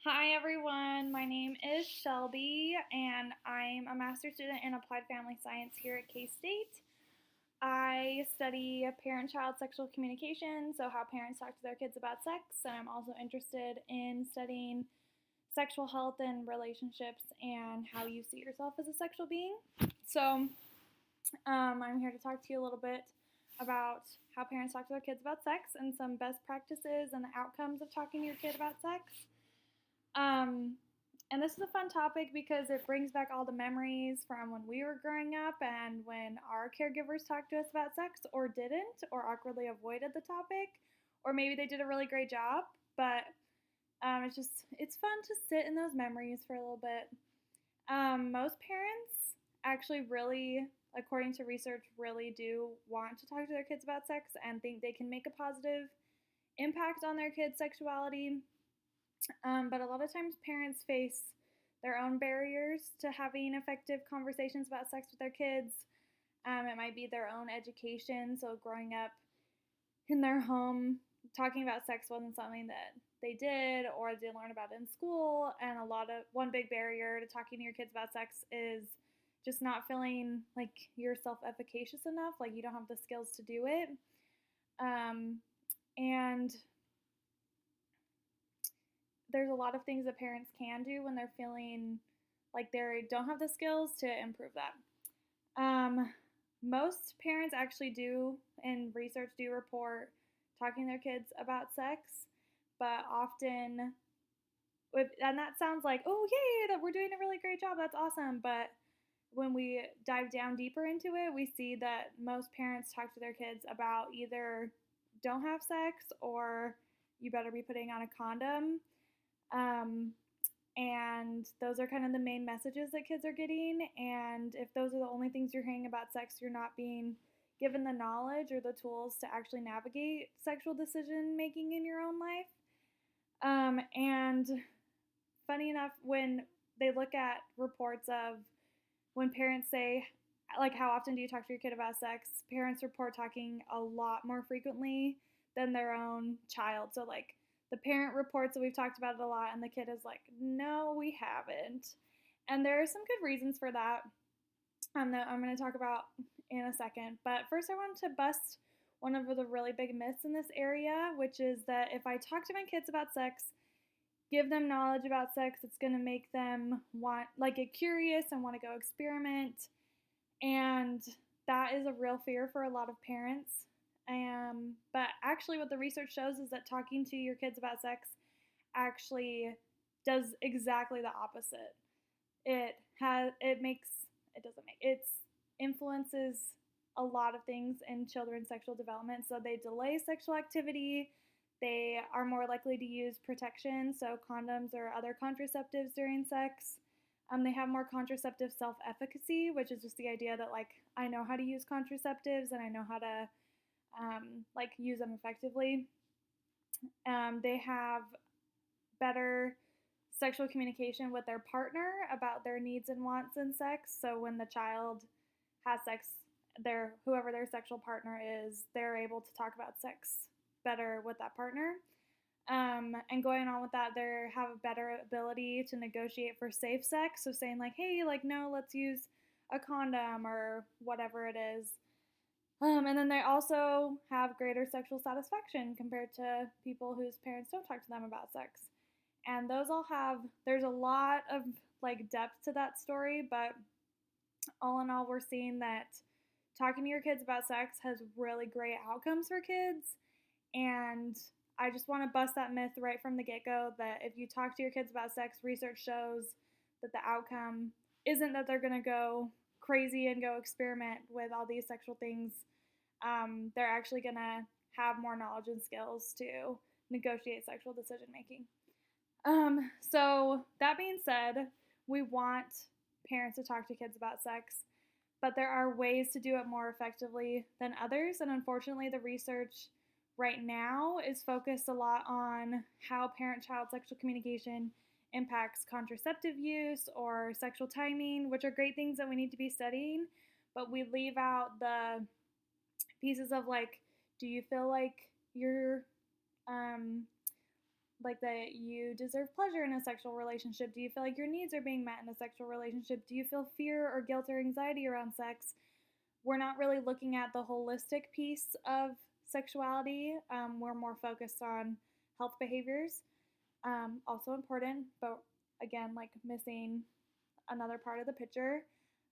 Hi everyone, my name is Shelby and I'm a master's student in applied family science here at K-State. I study parent-child sexual communication, so how parents talk to their kids about sex, and I'm also interested in studying sexual health and relationships and how you see yourself as a sexual being. So I'm here to talk to you a little bit about how parents talk to their kids about sex and some best practices and the outcomes of talking to your kid about sex. Um, and this is a fun topic because it brings back all the memories from when we were growing up and when our caregivers talked to us about sex or didn't or awkwardly avoided the topic, or maybe they did a really great job, but it's fun to sit in those memories for a little bit. Most parents actually really, according to research, really do want to talk to their kids about sex and think they can make a positive impact on their kids' sexuality. But a lot of times parents face their own barriers to having effective conversations about sex with their kids. It might be their own education. So growing up in their home, talking about sex wasn't something that they did or didn't learn about in school. And one big barrier to talking to your kids about sex is just not feeling like you're self efficacious enough, like you don't have the skills to do it. And there's a lot of things that parents can do when they're feeling like they don't have the skills to improve that. Most parents actually do, and research do report talking to their kids about sex, but often, and that sounds like, oh, yay, that we're doing a really great job, that's awesome. But when we dive down deeper into it, we see that most parents talk to their kids about either don't have sex or you better be putting on a condom. Um, and those are kind of the main messages that kids are getting. And if those are the only things you're hearing about sex, you're not being given the knowledge or the tools to actually navigate sexual decision making in your own life. And funny enough, when they look at reports of when parents say, like, how often do you talk to your kid about sex? Parents report talking a lot more frequently than their own child. So, like, the parent reports that we've talked about it a lot, and the kid is like, no, we haven't. And there are some good reasons for that that I'm going to talk about in a second. But first, I wanted to bust one of the really big myths in this area, which is that if I talk to my kids about sex, give them knowledge about sex, it's going to make them get curious and want to go experiment. And that is a real fear for a lot of parents. But actually, what the research shows is that talking to your kids about sex actually does exactly the opposite. It influences a lot of things in children's sexual development. So they delay sexual activity. They are more likely to use protection, so condoms or other contraceptives during sex. They have more contraceptive self-efficacy, which is just the idea that, like, I know how to use contraceptives and I know how to use them effectively. They have better sexual communication with their partner about their needs and wants in sex. So when the child has sex, whoever their sexual partner is, they're able to talk about sex better with that partner. And going on with that, they have a better ability to negotiate for safe sex. So saying like, hey, like, no, let's use a condom or whatever it is. And then they also have greater sexual satisfaction compared to people whose parents don't talk to them about sex. And there's a lot of like depth to that story, but all in all, we're seeing that talking to your kids about sex has really great outcomes for kids. And I just want to bust that myth right from the get-go that if you talk to your kids about sex, research shows that the outcome isn't that they're going to go crazy and go experiment with all these sexual things. They're actually going to have more knowledge and skills to negotiate sexual decision making. So that being said, we want parents to talk to kids about sex, but there are ways to do it more effectively than others. And unfortunately, the research right now is focused a lot on how parent-child sexual communication impacts contraceptive use or sexual timing, which are great things that we need to be studying, but we leave out the pieces of like, do you feel like you're like that you deserve pleasure in a sexual relationship? Do you feel like your needs are being met in a sexual relationship? Do you feel fear or guilt or anxiety around sex? We're not really looking at the holistic piece of sexuality. We're more focused on health behaviors. Also important, but again, like missing another part of the picture.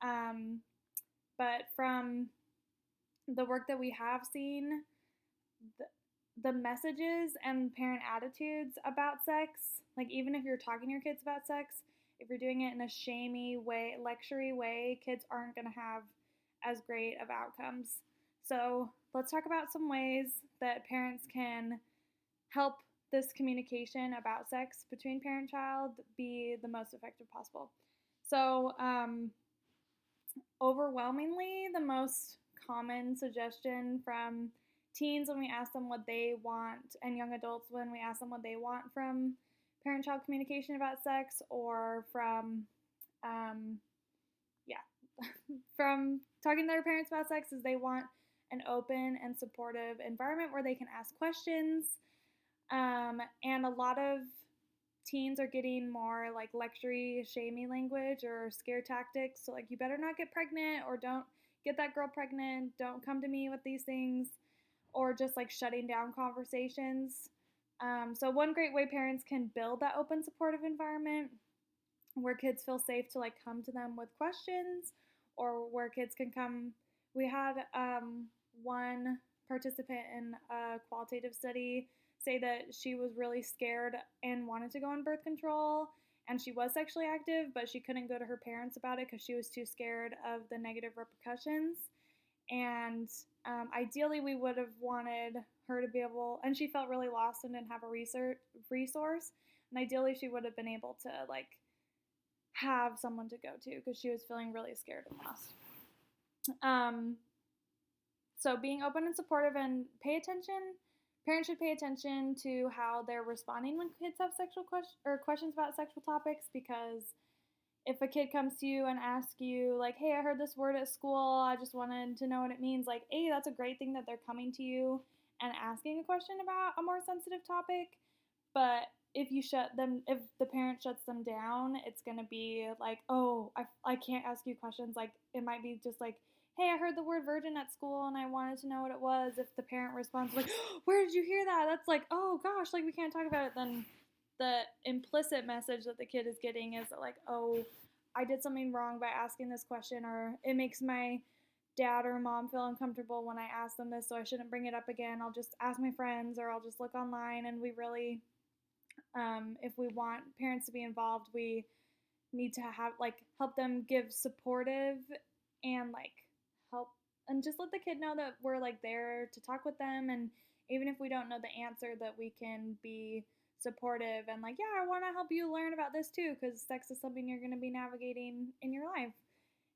Um, but from the work that we have seen, the, the messages and parent attitudes about sex, like even if you're talking to your kids about sex, if you're doing it in a shamey way, lectury way, kids aren't going to have as great of outcomes. So let's talk about some ways that parents can help this communication about sex between parent and child be the most effective possible. So, overwhelmingly, the most common suggestion from teens when we ask them what they want, and young adults when we ask them what they want from parent child communication about sex, or from, yeah, from talking to their parents about sex, is they want an open and supportive environment where they can ask questions. And a lot of teens are getting more like lectury, shamey language or scare tactics. So, like, you better not get pregnant, or don't get that girl pregnant, don't come to me with these things, or just like shutting down conversations. So, one great way parents can build that open, supportive environment where kids feel safe to like come to them with questions, or where kids can come. We had one participant in a qualitative study say that she was really scared and wanted to go on birth control, and she was sexually active, but she couldn't go to her parents about it because she was too scared of the negative repercussions. And ideally, we would have wanted her to be able, and she felt really lost and didn't have a resource. And ideally, she would have been able to like have someone to go to because she was feeling really scared and lost. So being open and supportive, and pay attention. Parents should pay attention to how they're responding when kids have sexual questions about sexual topics, because if a kid comes to you and asks you like, "Hey, I heard this word at school. I just wanted to know what it means." Like, A, that's a great thing that they're coming to you and asking a question about a more sensitive topic. But if the parent shuts them down, it's gonna be like, "Oh, I can't ask you questions." Like, it might be just like, "Hey, I heard the word virgin at school and I wanted to know what it was." If the parent responds like, "Where did you hear that?" That's like, "Oh gosh, like we can't talk about it." Then the implicit message that the kid is getting is that like, "Oh, I did something wrong by asking this question," or "It makes my dad or mom feel uncomfortable when I ask them this, so I shouldn't bring it up again. I'll just ask my friends, or I'll just look online." And we really, if we want parents to be involved, we need to have like help them give supportive and like help, and just let the kid know that we're like there to talk with them, and even if we don't know the answer, that we can be supportive and like, "Yeah, I want to help you learn about this too, because sex is something you're going to be navigating in your life."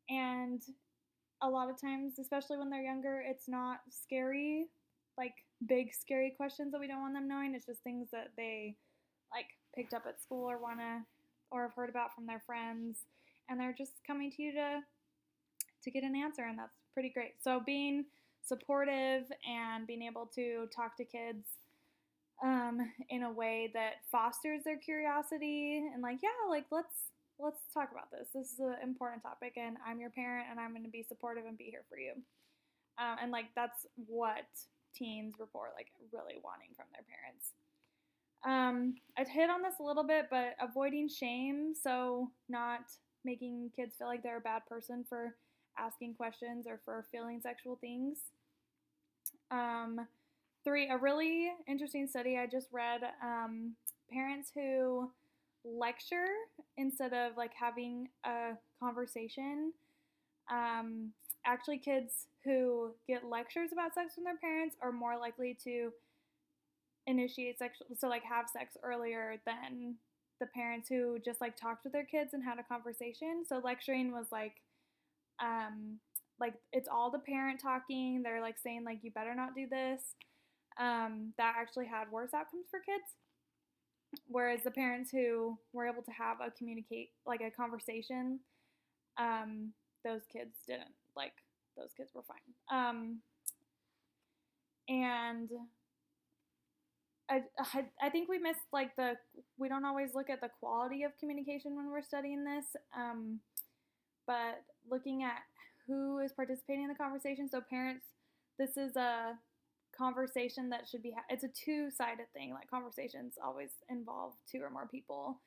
And a lot of times, especially when they're younger, it's not scary, like big scary questions that we don't want them knowing. It's just things that they like picked up at school, or wanna, or have heard about from their friends, and they're just coming to you to get an answer, and that's pretty great. So being supportive and being able to talk to kids in a way that fosters their curiosity, and like, "Yeah, like let's talk about this. This is an important topic, and I'm your parent, and I'm going to be supportive and be here for you." And like that's what teens report like really wanting from their parents. I've hit on this a little bit, but avoiding shame, so not making kids feel like they're a bad person for asking questions or for feeling sexual things. 3, a really interesting study I just read, parents who lecture instead of like having a conversation, actually kids who get lectures about sex from their parents are more likely to initiate sexual, so like have sex earlier than the parents who just like talked with their kids and had a conversation. So lecturing was like it's all the parent talking. They're like saying like, "You better not do this." That actually had worse outcomes for kids. Whereas the parents who were able to have a conversation, those kids didn't. Like, those kids were fine. And I think we miss like we don't always look at the quality of communication when we're studying this, but looking at who is participating in the conversation. So parents, this is a conversation that should be it's a two-sided thing. Like conversations always involve two or more people.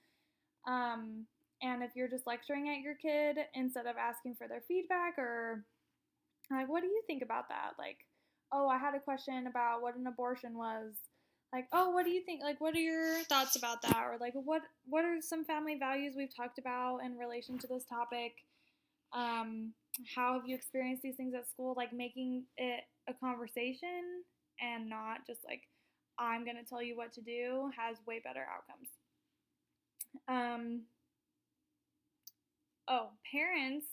Um, and if you're just lecturing at your kid instead of asking for their feedback or like, what do you think about that? Like, oh, I had a question about what an abortion was. Like, oh, what do you think? Like, what are your thoughts about that? Or like, what are some family values we've talked about in relation to this topic? Um, how have you experienced these things at school? Like, making it a conversation and not just like, I'm gonna tell you what to do has way better outcomes. Um, Parents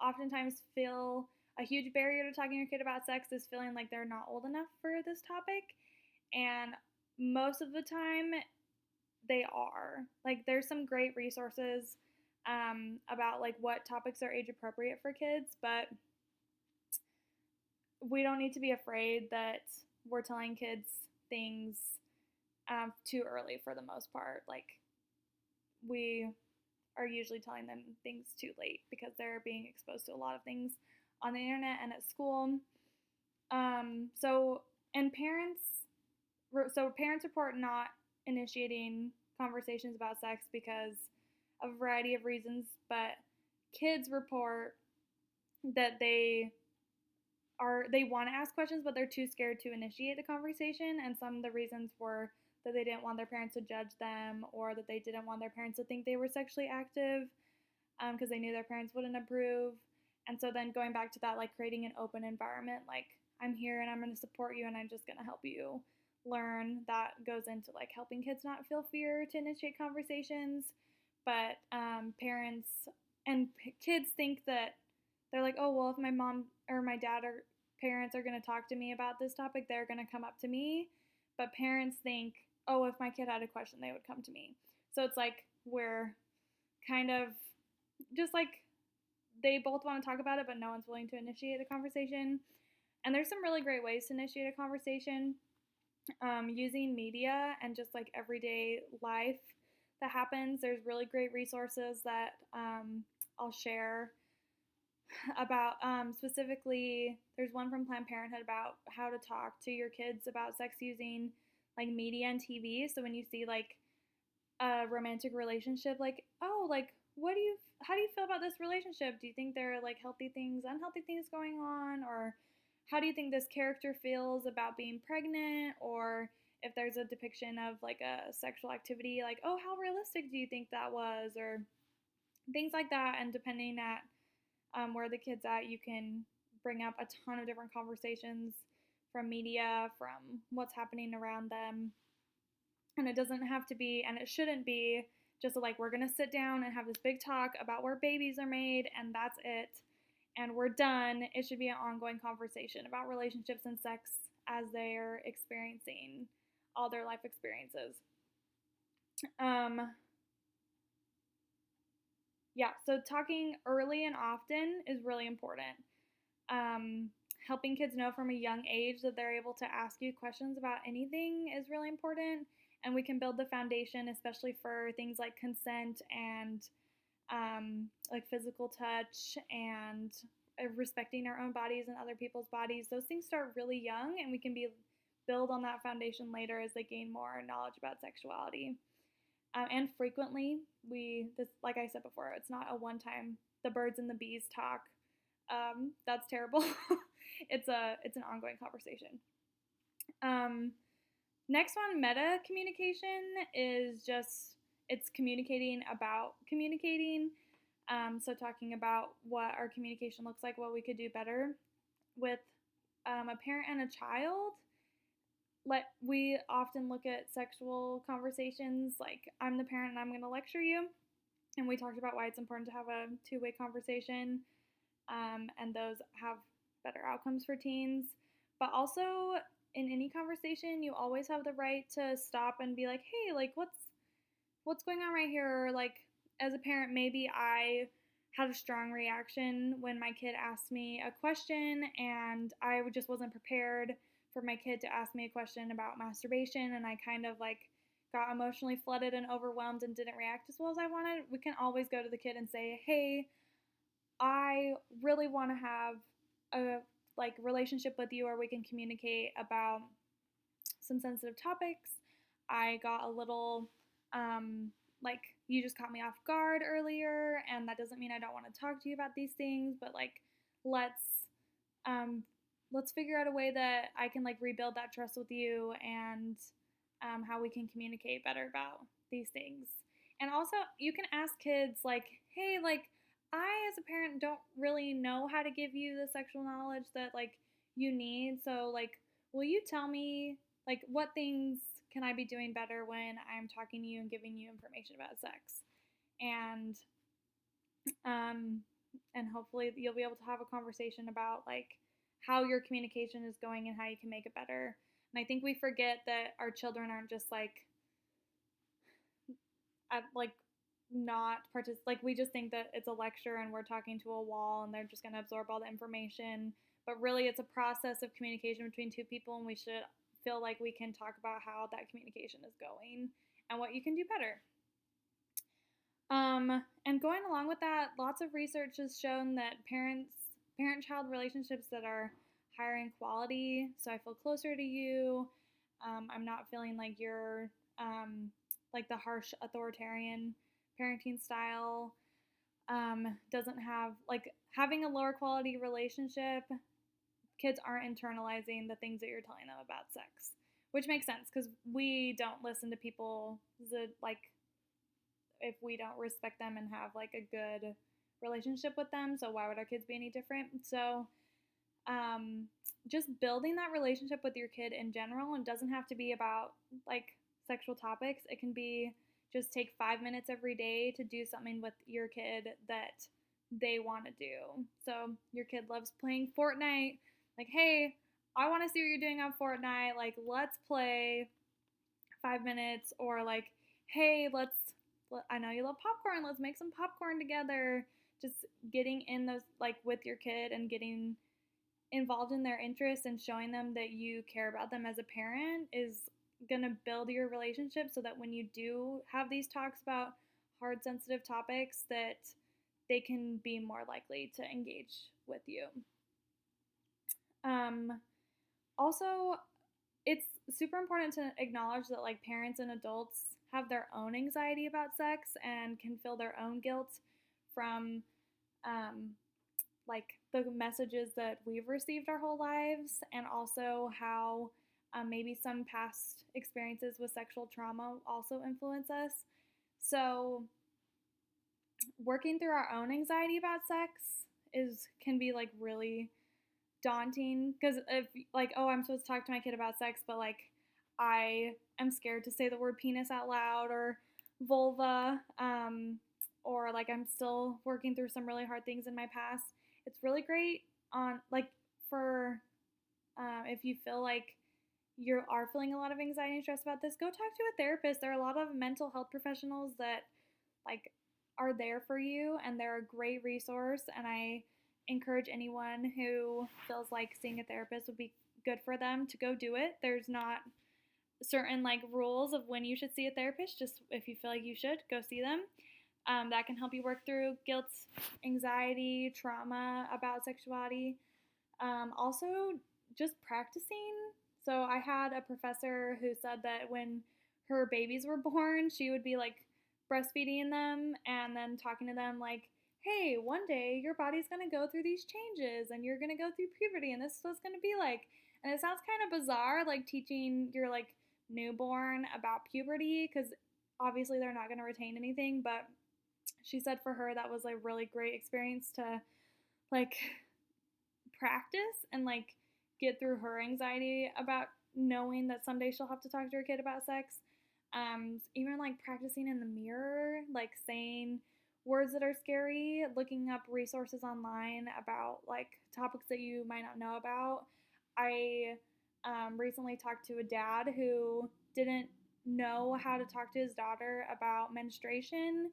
oftentimes feel a huge barrier to talking to your kid about sex is feeling like they're not old enough for this topic. And most of the time, they are. Like, there's some great resources about like what topics are age appropriate for kids, but we don't need to be afraid that we're telling kids things too early for the most part. Like, we are usually telling them things too late because they're being exposed to a lot of things on the internet and at school. So and parents, so parents report not initiating conversations about sex because of a variety of reasons, but kids report that they want to ask questions, but they're too scared to initiate the conversation. And some of the reasons were that they didn't want their parents to judge them, or that they didn't want their parents to think they were sexually active because they knew their parents wouldn't approve. And so then going back to that, like creating an open environment, like I'm here and I'm going to support you and I'm just going to help you learn, that goes into like helping kids not feel fear to initiate conversations. But parents and kids think that they're like, oh, well, if my mom or my dad or parents are going to talk to me about this topic, they're going to come up to me. But parents think, oh, if my kid had a question, they would come to me. So it's like we're kind of just like they both want to talk about it, but no one's willing to initiate the conversation. And there's some really great ways to initiate a conversation using media and just like everyday life that happens. There's really great resources that I'll share about specifically. There's one from Planned Parenthood about how to talk to your kids about sex using like media and TV. So when you see like a romantic relationship, like, oh, like how do you feel about this relationship? Do you think there are like healthy things, unhealthy things going on? Or how do you think this character feels about being pregnant? Or if there's a depiction of like a sexual activity, like, oh, how realistic do you think that was? Or things like that. And depending at where the kid's at, you can bring up a ton of different conversations from media, from what's happening around them. And it doesn't have to be, and it shouldn't be, just like we're going to sit down and have this big talk about where babies are made and that's it. And we're done. It should be an ongoing conversation about relationships and sex as they're experiencing all their life experiences. Yeah, so talking early and often is really important. Helping kids know from a young age that they're able to ask you questions about anything is really important. And we can build the foundation, especially for things like consent and like physical touch and respecting our own bodies and other people's bodies. Those things start really young, and we can build on that foundation later as they gain more knowledge about sexuality. And frequently, like I said before, it's not a one-time the birds and the bees talk. That's terrible. It's an ongoing conversation. Next one, meta communication, is just it's communicating about communicating. So talking about what our communication looks like, what we could do better with a parent and a child. We often look at sexual conversations like I'm the parent and I'm going to lecture you, and we talked about why it's important to have a two-way conversation, and those have better outcomes for teens. But also in any conversation, you always have the right to stop and be like, hey, like what's going on right here? Or like as a parent, maybe I had a strong reaction when my kid asked me a question and I just wasn't prepared for my kid to ask me a question about masturbation and I kind of like got emotionally flooded and overwhelmed and didn't react as well as I wanted, we can always go to the kid and say, "Hey, I really want to have a like relationship with you where we can communicate about some sensitive topics. I got a little like you just caught me off guard earlier, and that doesn't mean I don't want to talk to you about these things, but like let's um let's figure out a way that I can like rebuild that trust with you and how we can communicate better about these things." And also, you can ask kids like, "Hey, like I as a parent don't really know how to give you the sexual knowledge that like you need. So like, will you tell me like what things can I be doing better when I'm talking to you and giving you information about sex?" And um and hopefully you'll be able to have a conversation about like how your communication is going and how you can make it better. And I think we forget that our children aren't just like at like not like we just think that it's a lecture and we're talking to a wall and they're just going to absorb all the information, but really it's a process of communication between two people, and we should feel like we can talk about how that communication is going and what you can do better. And going along with that, lots of research has shown that parent-child relationships that are higher in quality, so I feel closer to you, I'm not feeling like you're like the harsh authoritarian parenting style, doesn't have like having a lower quality relationship, kids aren't internalizing the things that you're telling them about sex, which makes sense because we don't listen to people that like if we don't respect them and have like a good relationship with them. So why would our kids be any different? So just building that relationship with your kid in general, and doesn't have to be about like sexual topics. It can be just take 5 minutes every day to do something with your kid that they want to do. So your kid loves playing Fortnite. Like, hey, I want to see what you're doing on Fortnite. Like, let's play 5 minutes. Or like, hey, I know you love popcorn. Let's make some popcorn together. Just getting in those, like, with your kid and getting involved in their interests and showing them that you care about them as a parent is going to build your relationship so that when you do have these talks about hard, sensitive topics, that they can be more likely to engage with you. Also, it's super important to acknowledge that like parents and adults have their own anxiety about sex and can feel their own guilt from like the messages that we've received our whole lives, and also how maybe some past experiences with sexual trauma also influence us. So working through our own anxiety about sex can be like really daunting, because if like, oh, I'm supposed to talk to my kid about sex, but like I am scared to say the word penis out loud or vulva, or like I'm still working through some really hard things in my past. It's really great on like for if you feel like you are feeling a lot of anxiety and stress about this, go talk to a therapist. There are a lot of mental health professionals that like are there for you, and they're a great resource, and I encourage anyone who feels like seeing a therapist would be good for them to go do it. There's not certain like rules of when you should see a therapist. Just if you feel like you should, go see them. That can help you work through guilt, anxiety, trauma about sexuality. Also, just practicing. So I had a professor who said that when her babies were born, she would be like breastfeeding them and then talking to them like, hey, one day your body's going to go through these changes and you're going to go through puberty and this is what it's going to be like. And it sounds kind of bizarre, like teaching your like newborn about puberty, because obviously they're not going to retain anything, but she said for her that was a really great experience to like practice and like get through her anxiety about knowing that someday she'll have to talk to her kid about sex. Even like practicing in the mirror, like saying words that are scary, looking up resources online about like topics that you might not know about. I recently talked to a dad who didn't know how to talk to his daughter about menstruation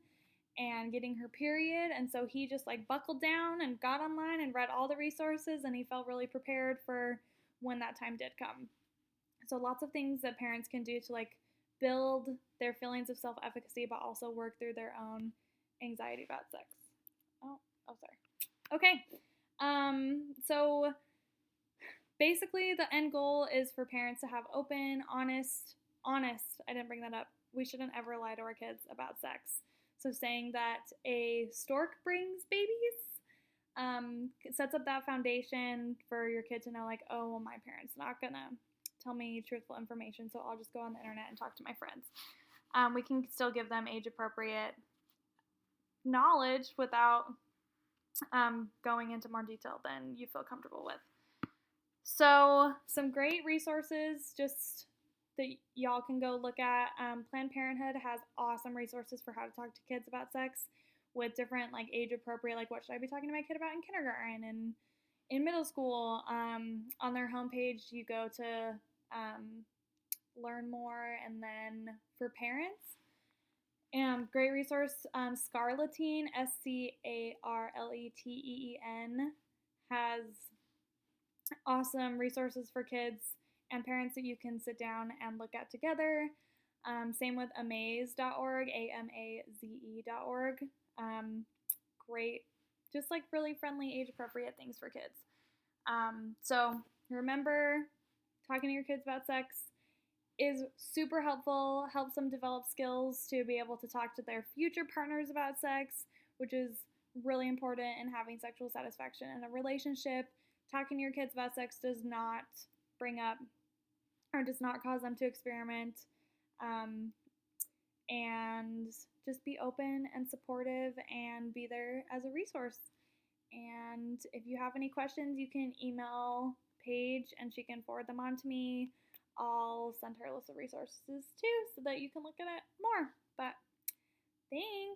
and getting her period, and so he just like buckled down and got online and read all the resources, and he felt really prepared for when that time did come. So lots of things that parents can do to like build their feelings of self-efficacy, but also work through their own anxiety about sex. Sorry. Okay. So basically the end goal is for parents to have open, honest, I didn't bring that up. We shouldn't ever lie to our kids about sex. So saying that a stork brings babies sets up that foundation for your kid to know, like, oh, well, my parents not gonna tell me truthful information, so I'll just go on the internet and talk to my friends. We can still give them age-appropriate knowledge without going into more detail than you feel comfortable with. So some great resources just that y'all can go look at. Planned Parenthood has awesome resources for how to talk to kids about sex with different like age appropriate, like what should I be talking to my kid about in kindergarten and in middle school. On their homepage, you go to learn more, and then for parents, great resource, Scarleteen, SCARLETEEN, has awesome resources for kids and parents that you can sit down and look at together. Same with amaze.org, AMAZE.org. Great, just like really friendly, age-appropriate things for kids. So remember, talking to your kids about sex is super helpful, helps them develop skills to be able to talk to their future partners about sex, which is really important in having sexual satisfaction in a relationship. Talking to your kids about sex does not bring up or does not cause them to experiment. And just be open and supportive and be there as a resource. And if you have any questions, you can email Paige and she can forward them on to me. I'll send her a list of resources too so that you can look at it more. But thanks.